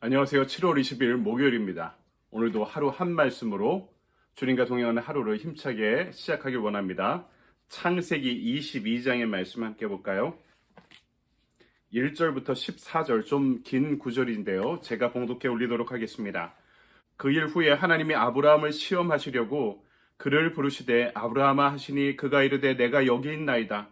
안녕하세요. 7월 20일 목요일입니다. 오늘도 하루 한 말씀으로 주님과 동행하는 하루를 힘차게 시작하길 원합니다. 창세기 22장의 말씀 함께 볼까요? 1절부터 14절 좀 긴 구절인데요. 제가 봉독해 올리도록 하겠습니다. 그 일 후에 하나님이 아브라함을 시험하시려고 그를 부르시되 아브라함아 하시니 그가 이르되 내가 여기 있나이다.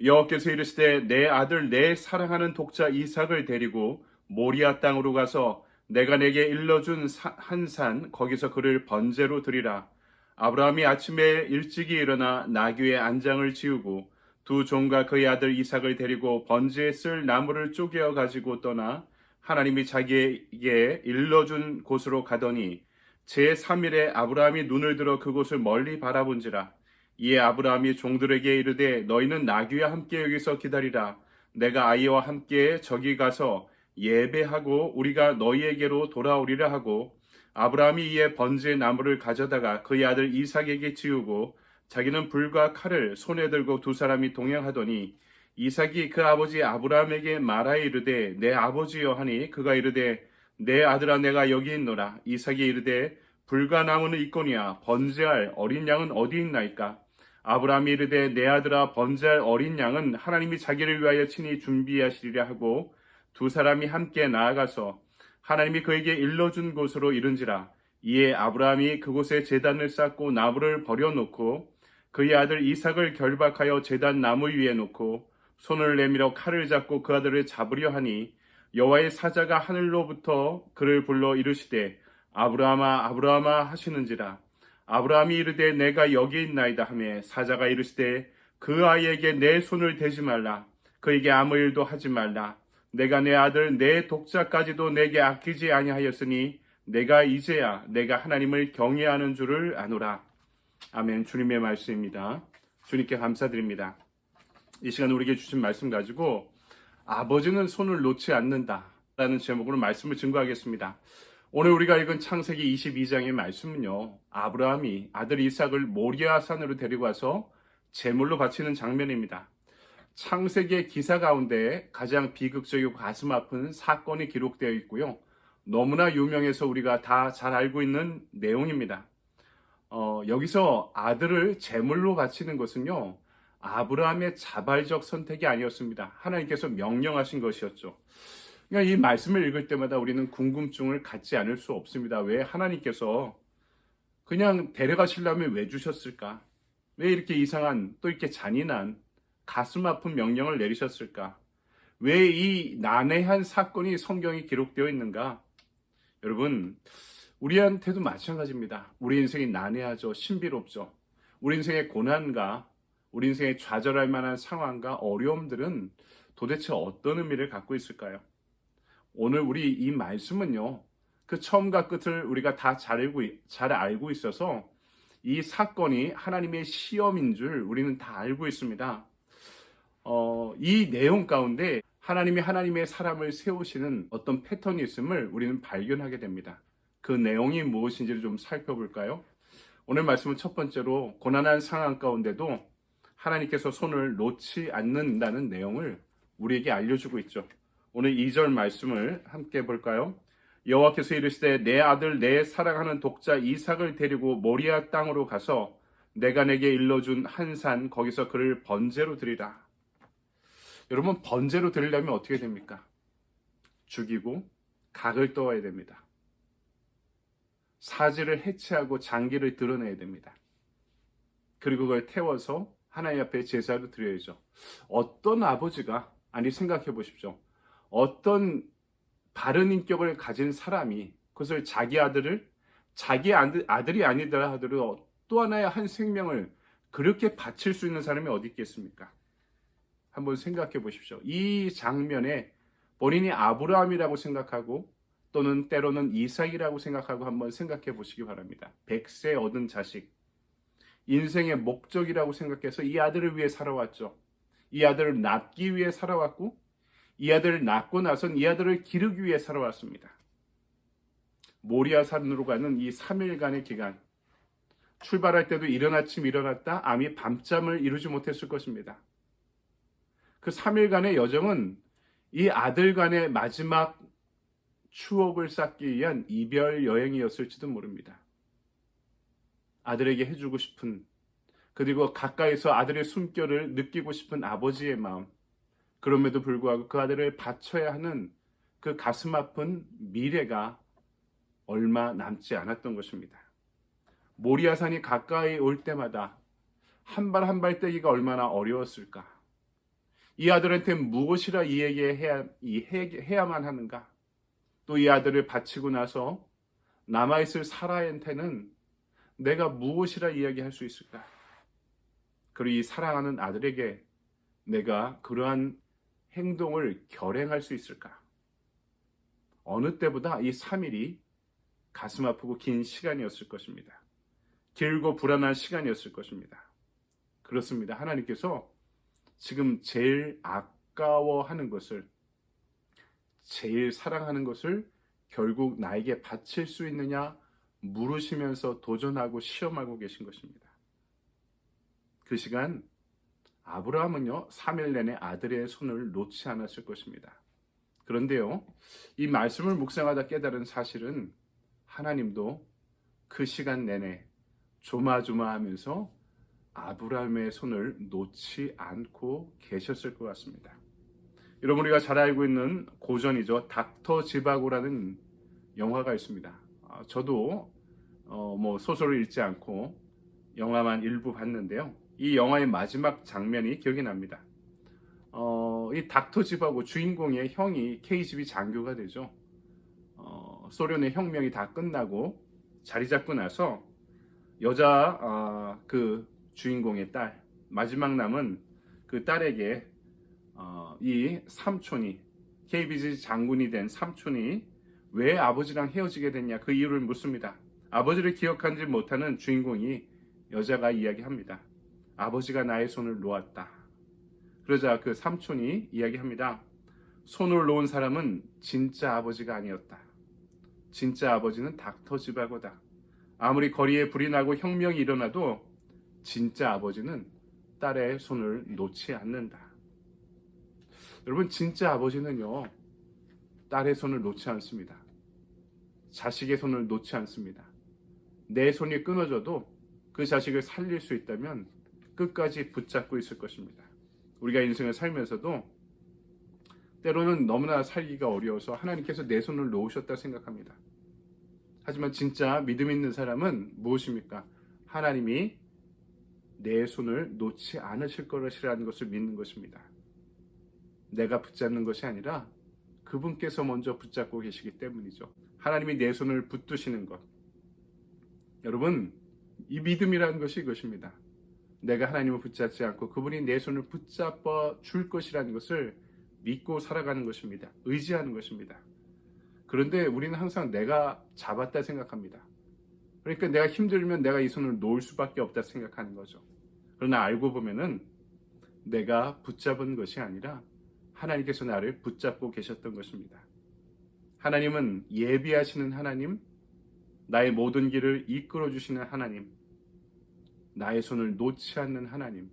여호와께서 이르시되 내 아들 내 사랑하는 독자 이삭을 데리고 모리아 땅으로 가서 내가 내게 일러준 한 산 거기서 그를 번제로 드리라. 아브라함이 아침에 일찍이 일어나 나귀의 안장을 지우고 두 종과 그의 아들 이삭을 데리고 번제에 쓸 나무를 쪼개어 가지고 떠나 하나님이 자기에게 일러준 곳으로 가더니 제3일에 아브라함이 눈을 들어 그곳을 멀리 바라본지라. 이에 아브라함이 종들에게 이르되 너희는 나귀와 함께 여기서 기다리라. 내가 아이와 함께 저기 가서 예배하고 우리가 너희에게로 돌아오리라 하고 아브라함이 이에 번제의 나무를 가져다가 그의 아들 이삭에게 지우고 자기는 불과 칼을 손에 들고 두 사람이 동행하더니 이삭이 그 아버지 아브라함에게 말하여 이르되 내 아버지여 하니 그가 이르되 내 아들아 내가 여기 있노라. 이삭이 이르되 불과 나무는 있거니와 번제할 어린 양은 어디 있나이까. 아브라함이 이르되 내 아들아 번제할 어린 양은 하나님이 자기를 위하여 친히 준비하시리라 하고 두 사람이 함께 나아가서 하나님이 그에게 일러준 곳으로 이른지라. 이에 아브라함이 그곳에 제단을 쌓고 나무를 버려놓고 그의 아들 이삭을 결박하여 제단 나무 위에 놓고 손을 내밀어 칼을 잡고 그 아들을 잡으려 하니 여호와의 사자가 하늘로부터 그를 불러 이르시되 아브라함아 아브라함아 하시는지라. 아브라함이 이르되 내가 여기 있나이다 하매 사자가 이르시되 그 아이에게 내 손을 대지 말라. 그에게 아무 일도 하지 말라. 내가 내 아들 내 독자까지도 내게 아끼지 아니하였으니 내가 이제야 내가 하나님을 경외하는 줄을 아노라. 아멘. 주님의 말씀입니다. 주님께 감사드립니다. 이 시간 우리에게 주신 말씀 가지고 아버지는 손을 놓지 않는다 라는 제목으로 말씀을 증거하겠습니다. 오늘 우리가 읽은 창세기 22장의 말씀은요, 아브라함이 아들 이삭을 모리아 산으로 데리고 와서 제물로 바치는 장면입니다. 창세기의 기사 가운데 가장 비극적이고 가슴 아픈 사건이 기록되어 있고요. 너무나 유명해서 우리가 다 잘 알고 있는 내용입니다. 여기서 아들을 제물로 바치는 것은요, 아브라함의 자발적 선택이 아니었습니다. 하나님께서 명령하신 것이었죠. 그러니까 이 말씀을 읽을 때마다 우리는 궁금증을 갖지 않을 수 없습니다. 왜 하나님께서 그냥 데려가시려면 왜 주셨을까? 왜 이렇게 이상한, 또 이렇게 잔인한, 가슴 아픈 명령을 내리셨을까? 왜 이 난해한 사건이 성경에 기록되어 있는가? 여러분, 우리한테도 마찬가지입니다. 우리 인생이 난해하죠. 신비롭죠. 우리 인생의 고난과 우리 인생의 좌절할 만한 상황과 어려움들은 도대체 어떤 의미를 갖고 있을까요? 오늘 우리 이 말씀은요, 그 처음과 끝을 우리가 다 잘 알고 있어서 이 사건이 하나님의 시험인 줄 우리는 다 알고 있습니다. 이 내용 가운데 하나님이 하나님의 사람을 세우시는 어떤 패턴이 있음을 우리는 발견하게 됩니다. 그 내용이 무엇인지를 좀 살펴볼까요? 오늘 말씀은 첫 번째로 고난한 상황 가운데도 하나님께서 손을 놓지 않는다는 내용을 우리에게 알려주고 있죠. 오늘 2절 말씀을 함께 볼까요? 여호와께서 이르시되 내 아들 내 사랑하는 독자 이삭을 데리고 모리아 땅으로 가서 내가 내게 일러준 한 산 거기서 그를 번제로 드리라. 여러분, 번제로 드리려면 어떻게 됩니까? 죽이고 각을 떠와야 됩니다. 사지를 해체하고 장기를 드러내야 됩니다. 그리고 그걸 태워서 하나님 앞에 제사로 드려야죠. 어떤 아버지가, 아니 생각해 보십시오. 어떤 바른 인격을 가진 사람이 그것을 자기 아들이 아니더라 하더라도 또 하나의 한 생명을 그렇게 바칠 수 있는 사람이 어디 있겠습니까? 한번 생각해 보십시오. 이 장면에 본인이 아브라함이라고 생각하고 또는 때로는 이삭이라고 생각하고 한번 생각해 보시기 바랍니다. 100세 얻은 자식, 인생의 목적이라고 생각해서 이 아들을 위해 살아왔죠. 이 아들을 낳기 위해 살아왔고 이 아들을 낳고 나선 이 아들을 기르기 위해 살아왔습니다. 모리아 산으로 가는 이 3일간의 기간, 출발할 때도 이른 아침 일어났다 아미 밤잠을 이루지 못했을 것입니다. 그 3일간의 여정은 이 아들 간의 마지막 추억을 쌓기 위한 이별 여행이었을지도 모릅니다. 아들에게 해주고 싶은, 그리고 가까이서 아들의 숨결을 느끼고 싶은 아버지의 마음, 그럼에도 불구하고 그 아들을 바쳐야 하는 그 가슴 아픈 미래가 얼마 남지 않았던 것입니다. 모리아산이 가까이 올 때마다 한 발 한 발 떼기가 얼마나 어려웠을까. 이 아들한테 무엇이라 해야만 하는가. 또 이 아들을 바치고 나서 남아있을 사라한테는 내가 무엇이라 이야기할 수 있을까. 그리고 이 사랑하는 아들에게 내가 그러한 행동을 결행할 수 있을까. 어느 때보다 이 3일이 가슴 아프고 긴 시간이었을 것입니다. 길고 불안한 시간이었을 것입니다. 그렇습니다. 하나님께서 지금 제일 아까워하는 것을, 제일 사랑하는 것을 결국 나에게 바칠 수 있느냐 물으시면서 도전하고 시험하고 계신 것입니다. 그 시간 아브라함은요 3일 내내 아들의 손을 놓지 않았을 것입니다. 그런데요 이 말씀을 묵상하다 깨달은 사실은 하나님도 그 시간 내내 조마조마하면서 아브라함의 손을 놓지 않고 계셨을 것 같습니다. 여러분 우리가 잘 알고 있는 고전이죠. 닥터 지바고라는 영화가 있습니다. 저도 소설을 읽지 않고 영화만 일부 봤는데요. 이 영화의 마지막 장면이 기억이 납니다. 이 닥터 지바고 주인공의 형이 KGB 장교가 되죠. 소련의 혁명이 다 끝나고 자리 잡고 나서 여자 그 주인공의 딸, 마지막 남은 그 딸에게 이 삼촌이, KGB 장군이 된 삼촌이 왜 아버지랑 헤어지게 됐냐 그 이유를 묻습니다. 아버지를 기억하지 못하는 주인공이 여자가 이야기합니다. 아버지가 나의 손을 놓았다. 그러자 그 삼촌이 이야기합니다. 손을 놓은 사람은 진짜 아버지가 아니었다. 진짜 아버지는 닥터 지바고다. 아무리 거리에 불이 나고 혁명이 일어나도 진짜 아버지는 딸의 손을 놓지 않는다. 여러분 진짜 아버지는요 딸의 손을 놓지 않습니다. 자식의 손을 놓지 않습니다. 내 손이 끊어져도 그 자식을 살릴 수 있다면 끝까지 붙잡고 있을 것입니다. 우리가 인생을 살면서도 때로는 너무나 살기가 어려워서 하나님께서 내 손을 놓으셨다 생각합니다. 하지만 진짜 믿음 있는 사람은 무엇입니까? 하나님이 내 손을 놓지 않으실 것이라는 것을 믿는 것입니다. 내가 붙잡는 것이 아니라 그분께서 먼저 붙잡고 계시기 때문이죠. 하나님이 내 손을 붙드시는 것. 여러분, 이 믿음이라는 것이 이것입니다. 내가 하나님을 붙잡지 않고 그분이 내 손을 붙잡아 줄 것이라는 것을 믿고 살아가는 것입니다. 의지하는 것입니다. 그런데 우리는 항상 내가 잡았다 생각합니다. 그러니까 내가 힘들면 내가 이 손을 놓을 수밖에 없다 생각하는 거죠. 그러나 알고 보면은 내가 붙잡은 것이 아니라 하나님께서 나를 붙잡고 계셨던 것입니다. 하나님은 예비하시는 하나님, 나의 모든 길을 이끌어 주시는 하나님, 나의 손을 놓지 않는 하나님.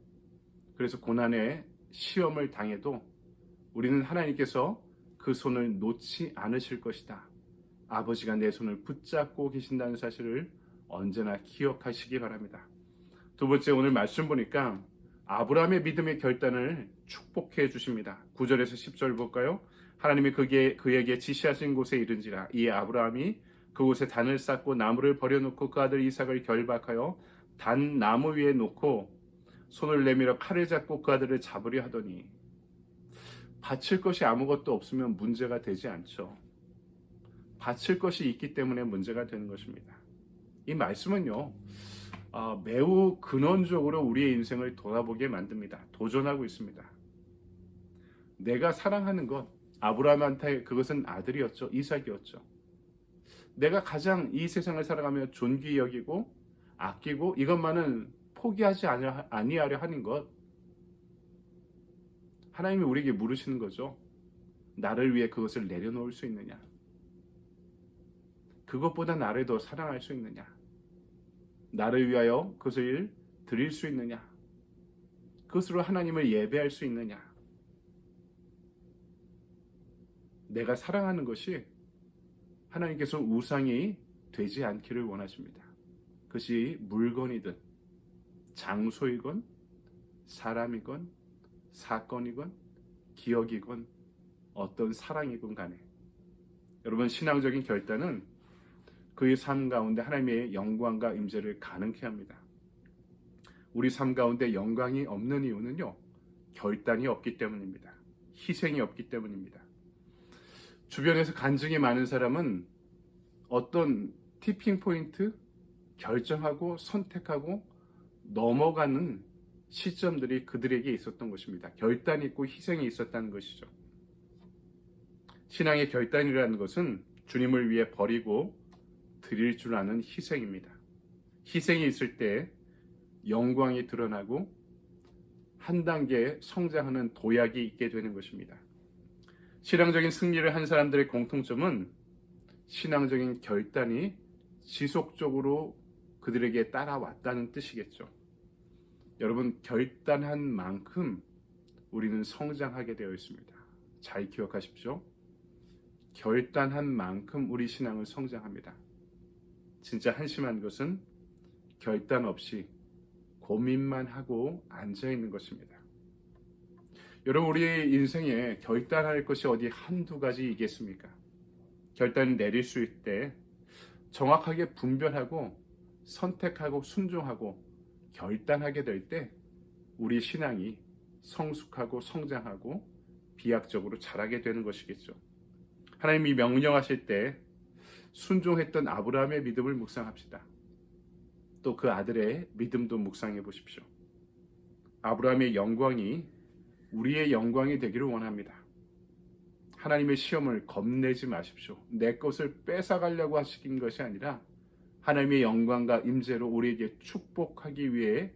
그래서 고난의 시험을 당해도 우리는 하나님께서 그 손을 놓지 않으실 것이다. 아버지가 내 손을 붙잡고 계신다는 사실을 언제나 기억하시기 바랍니다. 두 번째, 오늘 말씀 보니까 아브라함의 믿음의 결단을 축복해 주십니다. 9절에서 10절 볼까요? 하나님이 그에게 지시하신 곳에 이른지라. 이에 아브라함이 그곳에 단을 쌓고 나무를 버려놓고 그 아들 이삭을 결박하여 단 나무 위에 놓고 손을 내밀어 칼을 잡고 그 아들을 잡으려 하더니, 바칠 것이 아무것도 없으면 문제가 되지 않죠. 바칠 것이 있기 때문에 문제가 되는 것입니다. 이 말씀은요 매우 근원적으로 우리의 인생을 돌아보게 만듭니다. 도전하고 있습니다. 내가 사랑하는 것, 아브라함한테 그것은 아들이었죠. 이삭이었죠. 내가 가장 이 세상을 살아가며 존귀 여기고 아끼고 이것만은 포기하지 아니하려 하는 것, 하나님이 우리에게 물으시는 거죠. 나를 위해 그것을 내려놓을 수 있느냐? 그것보다 나를 더 사랑할 수 있느냐? 나를 위하여 그것을 드릴 수 있느냐? 그것으로 하나님을 예배할 수 있느냐? 내가 사랑하는 것이 하나님께서 우상이 되지 않기를 원하십니다. 그것이 물건이든 장소이건 사람이건 사건이건 기억이건 어떤 사랑이건 간에 여러분 신앙적인 결단은 그의 삶 가운데 하나님의 영광과 임재를 가능케 합니다. 우리 삶 가운데 영광이 없는 이유는요, 결단이 없기 때문입니다. 희생이 없기 때문입니다. 주변에서 간증이 많은 사람은 어떤 티핑 포인트, 결정하고 선택하고 넘어가는 시점들이 그들에게 있었던 것입니다. 결단이 있고 희생이 있었다는 것이죠. 신앙의 결단이라는 것은 주님을 위해 버리고 드릴 줄 아는 희생입니다. 희생이 있을 때 영광이 드러나고 한 단계 성장하는 도약이 있게 되는 것입니다. 신앙적인 승리를 한 사람들의 공통점은 신앙적인 결단이 지속적으로 그들에게 따라왔다는 뜻이겠죠. 여러분, 결단한 만큼 우리는 성장하게 되어 있습니다. 잘 기억하십시오. 결단한 만큼 우리 신앙은 성장합니다. 진짜 한심한 것은 결단 없이 고민만 하고 앉아있는 것입니다. 여러분, 우리의 인생에 결단할 것이 어디 한두 가지이겠습니까? 결단을 내릴 수 있을 때 정확하게 분별하고 선택하고 순종하고 결단하게 될 때 우리 신앙이 성숙하고 성장하고 비약적으로 자라게 되는 것이겠죠. 하나님이 명령하실 때 순종했던 아브라함의 믿음을 묵상합시다. 또 그 아들의 믿음도 묵상해 보십시오. 아브라함의 영광이 우리의 영광이 되기를 원합니다. 하나님의 시험을 겁내지 마십시오. 내 것을 뺏어가려고 하시는 것이 아니라 하나님의 영광과 임재로 우리에게 축복하기 위해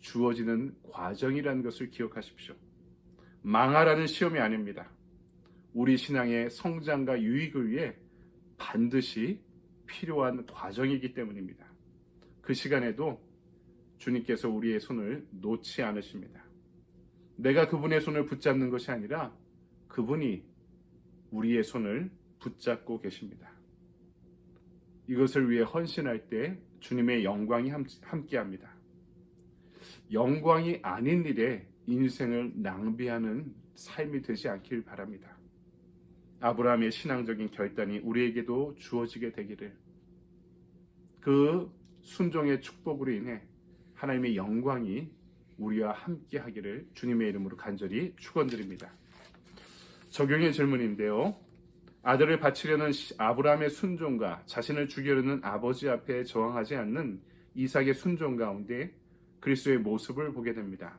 주어지는 과정이라는 것을 기억하십시오. 망하라는 시험이 아닙니다. 우리 신앙의 성장과 유익을 위해 반드시 필요한 과정이기 때문입니다. 그 시간에도 주님께서 우리의 손을 놓지 않으십니다. 내가 그분의 손을 붙잡는 것이 아니라 그분이 우리의 손을 붙잡고 계십니다. 이것을 위해 헌신할 때 주님의 영광이 함께합니다. 영광이 아닌 일에 인생을 낭비하는 삶이 되지 않길 바랍니다. 아브라함의 신앙적인 결단이 우리에게도 주어지게 되기를, 그 순종의 축복으로 인해 하나님의 영광이 우리와 함께 하기를 주님의 이름으로 간절히 축원드립니다. 적용의 질문인데요. 아들을 바치려는 아브라함의 순종과 자신을 죽이려는 아버지 앞에 저항하지 않는 이삭의 순종 가운데 그리스도의 모습을 보게 됩니다.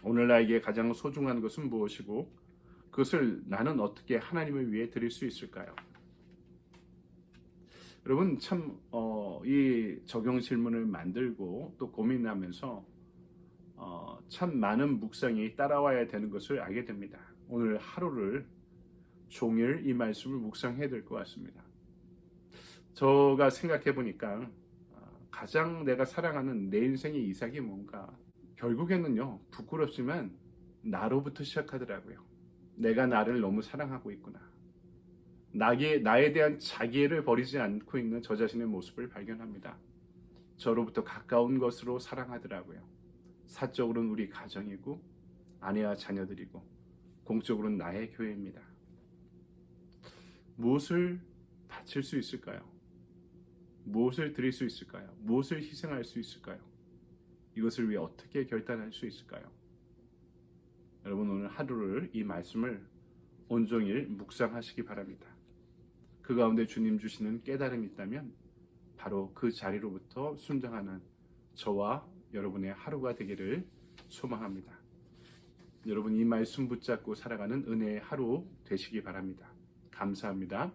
오늘 나에게 가장 소중한 것은 무엇이고 그것을 나는 어떻게 하나님을 위해 드릴 수 있을까요? 여러분, 참 이 적용 질문을 만들고 또 고민하면서 참 많은 묵상이 따라와야 되는 것을 알게 됩니다. 오늘 하루를 종일 이 말씀을 묵상해야 될 것 같습니다. 제가 생각해 보니까 가장 내가 사랑하는 내 인생의 이삭이 뭔가, 결국에는요, 부끄럽지만 나로부터 시작하더라고요. 내가 나를 너무 사랑하고 있구나. 나에 대한 자기애를 버리지 않고 있는 저 자신의 모습을 발견합니다. 저로부터 가까운 것으로 사랑하더라고요. 사적으로는 우리 가정이고 아내와 자녀들이고 공적으로는 나의 교회입니다. 무엇을 바칠 수 있을까요? 무엇을 드릴 수 있을까요? 무엇을 희생할 수 있을까요? 이것을 위해 어떻게 결단할 수 있을까요? 여러분, 오늘 하루를 이 말씀을 온종일 묵상하시기 바랍니다. 그 가운데 주님 주시는 깨달음이 있다면 바로 그 자리로부터 순종하는 저와 여러분의 하루가 되기를 소망합니다. 여러분, 이 말씀 붙잡고 살아가는 은혜의 하루 되시기 바랍니다. 감사합니다.